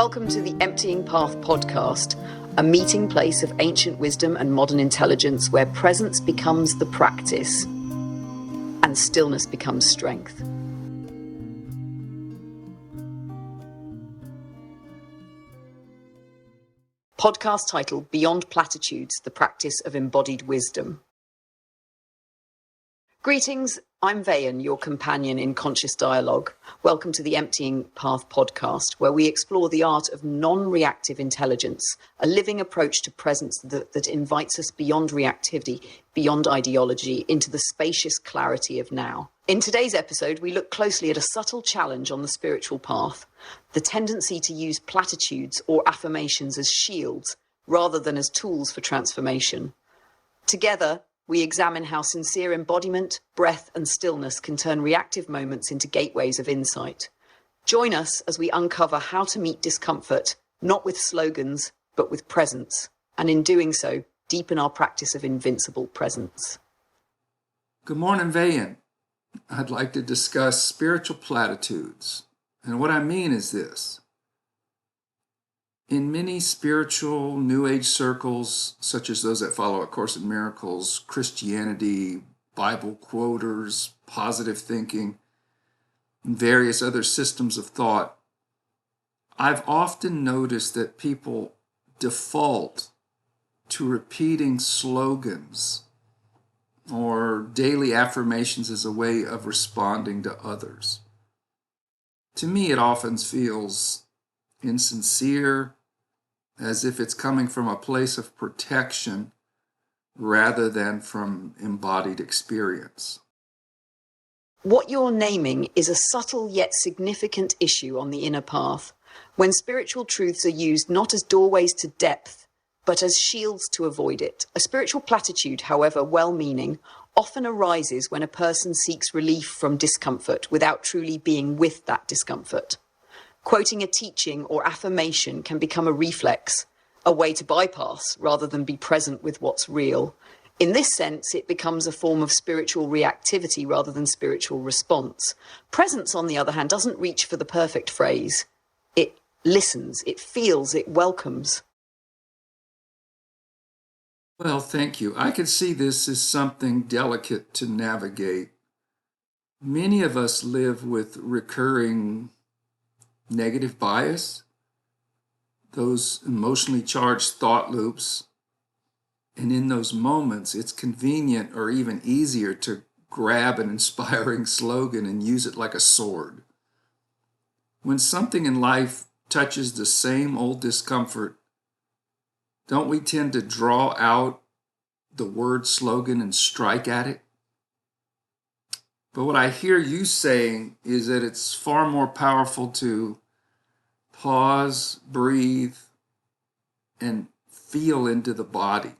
Welcome to the Emptying Path podcast, a meeting place of ancient wisdom and modern intelligence where presence becomes the practice and stillness becomes strength. Podcast title, Beyond Platitudes, the Practice of Embodied Wisdom. Greetings, I'm Vayan, your companion in conscious dialogue. Welcome to the Emptying Path podcast, where we explore the art of non-reactive intelligence, a living approach to presence that invites us beyond reactivity, beyond ideology, into the spacious clarity of now. In today's episode, we look closely at a subtle challenge on the spiritual path, the tendency to use platitudes or affirmations as shields rather than as tools for transformation. Together, we examine how sincere embodiment, breath, and stillness can turn reactive moments into gateways of insight. Join us as we uncover how to meet discomfort, not with slogans, but with presence, and in doing so, deepen our practice of invincible presence. Good morning, Vayan. I'd like to discuss spiritual platitudes. And what I mean is this. In many spiritual New Age circles, such as those that follow A Course in Miracles, Christianity, Bible quoters, positive thinking, and various other systems of thought, I've often noticed that people default to repeating slogans or daily affirmations as a way of responding to others. To me, it often feels insincere, as if it's coming from a place of protection rather than from embodied experience. What you're naming is a subtle yet significant issue on the inner path, when spiritual truths are used not as doorways to depth, but as shields to avoid it. A spiritual platitude, however well-meaning, often arises when a person seeks relief from discomfort without truly being with that discomfort. Quoting a teaching or affirmation can become a reflex, a way to bypass rather than be present with what's real. In this sense, it becomes a form of spiritual reactivity rather than spiritual response. Presence, on the other hand, doesn't reach for the perfect phrase. It listens, it feels, it welcomes. Well, thank you. I can see this as something delicate to navigate. Many of us live with recurring negative bias, those emotionally charged thought loops, and in those moments it's convenient or even easier to grab an inspiring slogan and use it like a sword. When something in life touches the same old discomfort, don't we tend to draw out the word slogan and strike at it? But what I hear you saying is that it's far more powerful to pause, breathe, and feel into the body.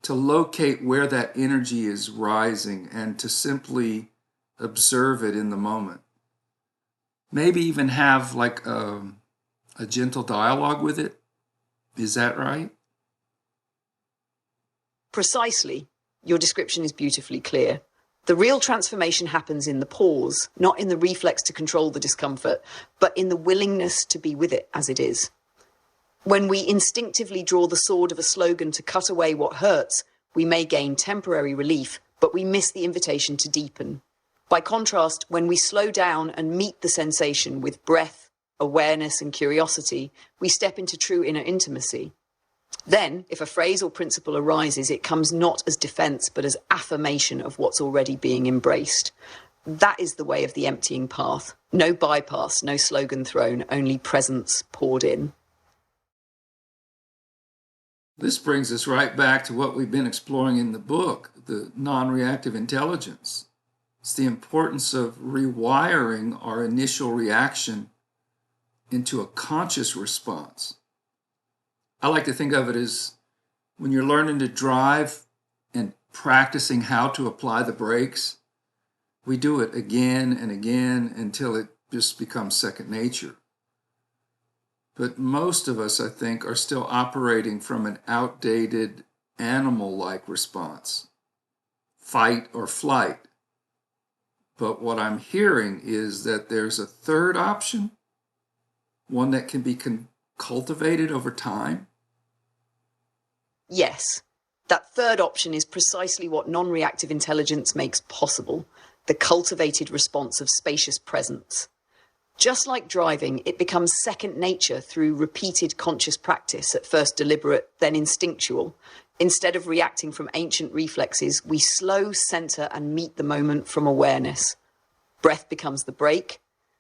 To locate where that energy is rising and to simply observe it in the moment. Maybe even have like a gentle dialogue with it. Is that right? Precisely. Your description is beautifully clear. The real transformation happens in the pause, not in the reflex to control the discomfort, but in the willingness to be with it as it is. When we instinctively draw the sword of a slogan to cut away what hurts, we may gain temporary relief, but we miss the invitation to deepen. By contrast, when we slow down and meet the sensation with breath, awareness, and curiosity, we step into true inner intimacy. Then, if a phrase or principle arises, it comes not as defense, but as affirmation of what's already being embraced. That is the way of the emptying path. No bypass, no slogan thrown, only presence poured in. This brings us right back to what we've been exploring in the book, the Non-Reactive Intelligence. It's the importance of rewiring our initial reaction into a conscious response. I like to think of it as when you're learning to drive and practicing how to apply the brakes, we do it again and again until it just becomes second nature. But most of us, I think, are still operating from an outdated animal-like response, fight or flight. But what I'm hearing is that there's a third option, one that can be cultivated over time? Yes. That third option is precisely what non-reactive intelligence makes possible, the cultivated response of spacious presence. Just like driving, it becomes second nature through repeated conscious practice, at first deliberate, then instinctual. Instead of reacting from ancient reflexes, we slow, center, and meet the moment from awareness. Breath becomes the brake,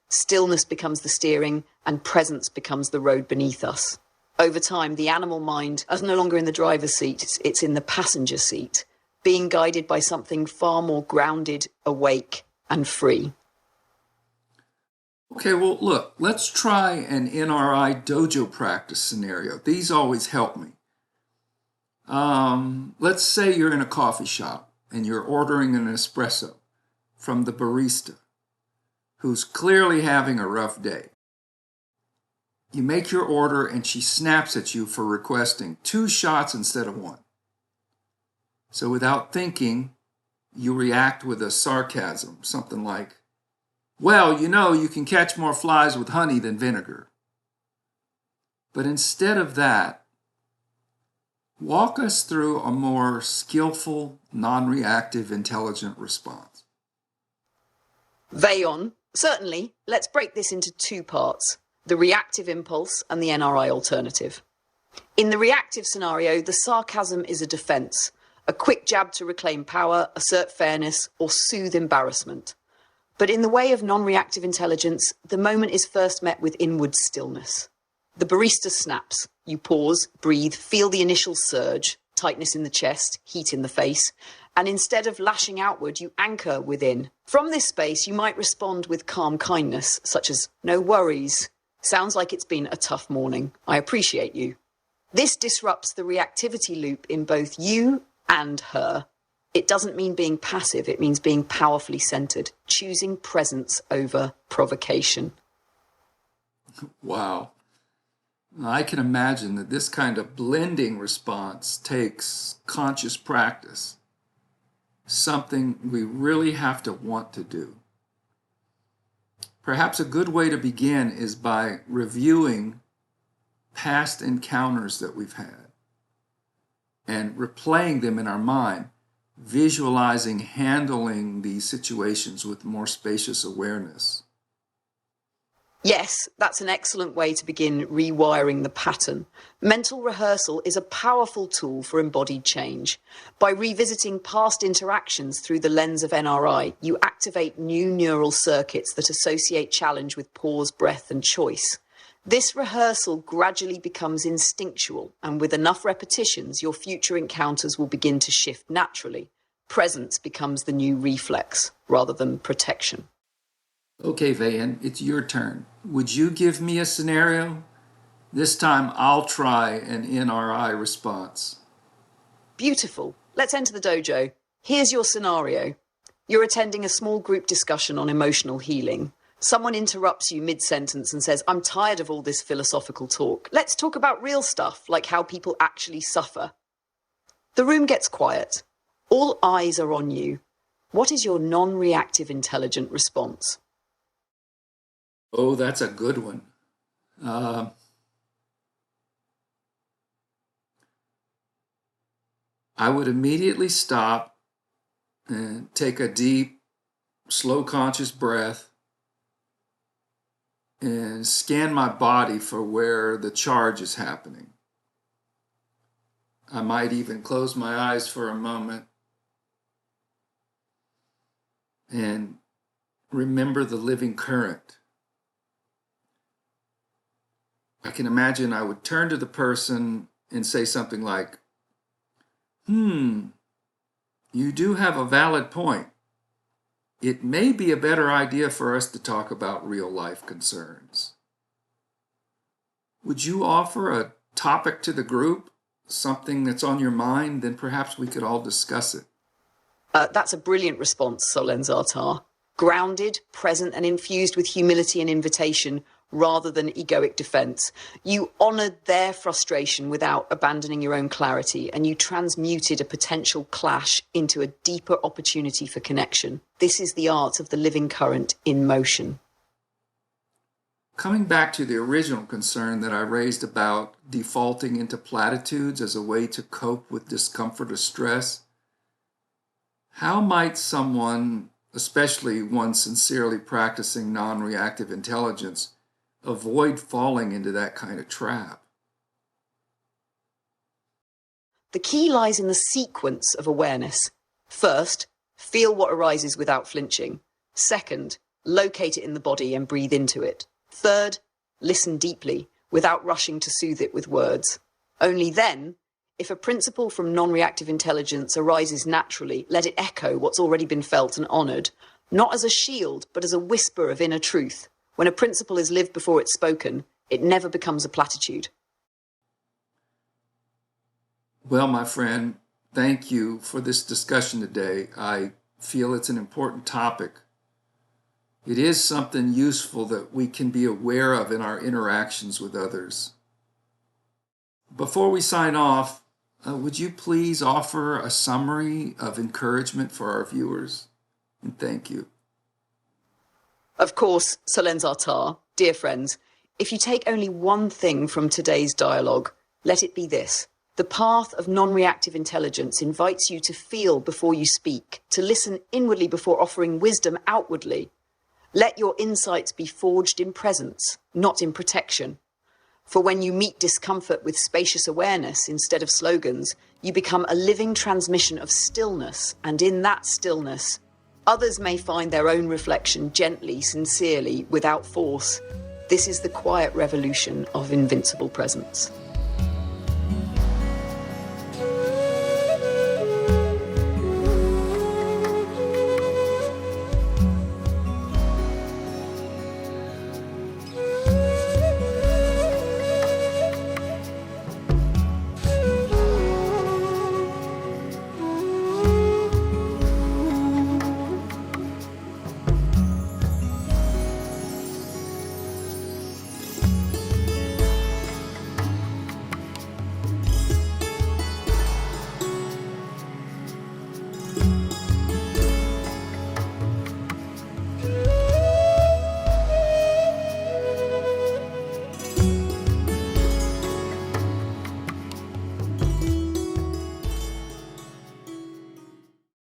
stillness becomes the steering, and presence becomes the road beneath us. Over time, the animal mind is no longer in the driver's seat, it's in the passenger seat, being guided by something far more grounded, awake, and free. Okay, well, look, let's try an NRI dojo practice scenario. These always help me. Let's say you're in a coffee shop and you're ordering an espresso from the barista who's clearly having a rough day. You make your order and she snaps at you for requesting 2 shots instead of 1. So without thinking, you react with a sarcasm, something like, well, you can catch more flies with honey than vinegar. But instead of that, walk us through a more skillful, non-reactive, intelligent response. Vayon, certainly. Let's break this into 2 parts, the reactive impulse and the NRI alternative. In the reactive scenario, the sarcasm is a defense, a quick jab to reclaim power, assert fairness, or soothe embarrassment. But in the way of non-reactive intelligence, the moment is first met with inward stillness. The barista snaps. You pause, breathe, feel the initial surge, tightness in the chest, heat in the face, and instead of lashing outward, you anchor within. From this space, you might respond with calm kindness, such as, no worries. Sounds like it's been a tough morning. I appreciate you. This disrupts the reactivity loop in both you and her. It doesn't mean being passive, it means being powerfully centered, choosing presence over provocation. Wow. I can imagine that this kind of blending response takes conscious practice, something we really have to want to do. Perhaps a good way to begin is by reviewing past encounters that we've had and replaying them in our mind, visualizing handling these situations with more spacious awareness. Yes, that's an excellent way to begin rewiring the pattern. Mental rehearsal is a powerful tool for embodied change. By revisiting past interactions through the lens of NRI, you activate new neural circuits that associate challenge with pause, breath, and choice. This rehearsal gradually becomes instinctual, and with enough repetitions, your future encounters will begin to shift naturally. Presence becomes the new reflex, rather than protection. Okay, Vayan, it's your turn. Would you give me a scenario? This time I'll try an NRI response. Beautiful. Let's enter the dojo. Here's your scenario. You're attending a small group discussion on emotional healing. Someone interrupts you mid-sentence and says, I'm tired of all this philosophical talk. Let's talk about real stuff, like how people actually suffer. The room gets quiet. All eyes are on you. What is your non-reactive intelligent response? Oh, that's a good one. I would immediately stop and take a deep, slow, conscious breath and scan my body for where the charge is happening. I might even close my eyes for a moment and remember the living current. I can imagine I would turn to the person and say something like, you do have a valid point. It may be a better idea for us to talk about real life concerns. Would you offer a topic to the group, something that's on your mind? Then perhaps we could all discuss it. That's a brilliant response, Solenzartar. Grounded, present, and infused with humility and invitation, rather than egoic defense. You honored their frustration without abandoning your own clarity, and you transmuted a potential clash into a deeper opportunity for connection. This is the art of the living current in motion. Coming back to the original concern that I raised about defaulting into platitudes as a way to cope with discomfort or stress, how might someone, especially one sincerely practicing non-reactive intelligence, avoid falling into that kind of trap? The key lies in the sequence of awareness. First, feel what arises without flinching. Second, locate it in the body and breathe into it. Third, listen deeply without rushing to soothe it with words. Only then, if a principle from non-reactive intelligence arises naturally, let it echo what's already been felt and honoured, not as a shield, but as a whisper of inner truth. When a principle is lived before it's spoken, it never becomes a platitude. Well, my friend, thank you for this discussion today. I feel it's an important topic. It is something useful that we can be aware of in our interactions with others. Before we sign off, would you please offer a summary of encouragement for our viewers? And thank you. Of course, Solens Artar, dear friends, if you take only one thing from today's dialogue, let it be this. The path of non-reactive intelligence invites you to feel before you speak, to listen inwardly before offering wisdom outwardly. Let your insights be forged in presence, not in protection. For when you meet discomfort with spacious awareness instead of slogans, you become a living transmission of stillness, and in that stillness, others may find their own reflection gently, sincerely, without force. This is the quiet revolution of Invincible Presence.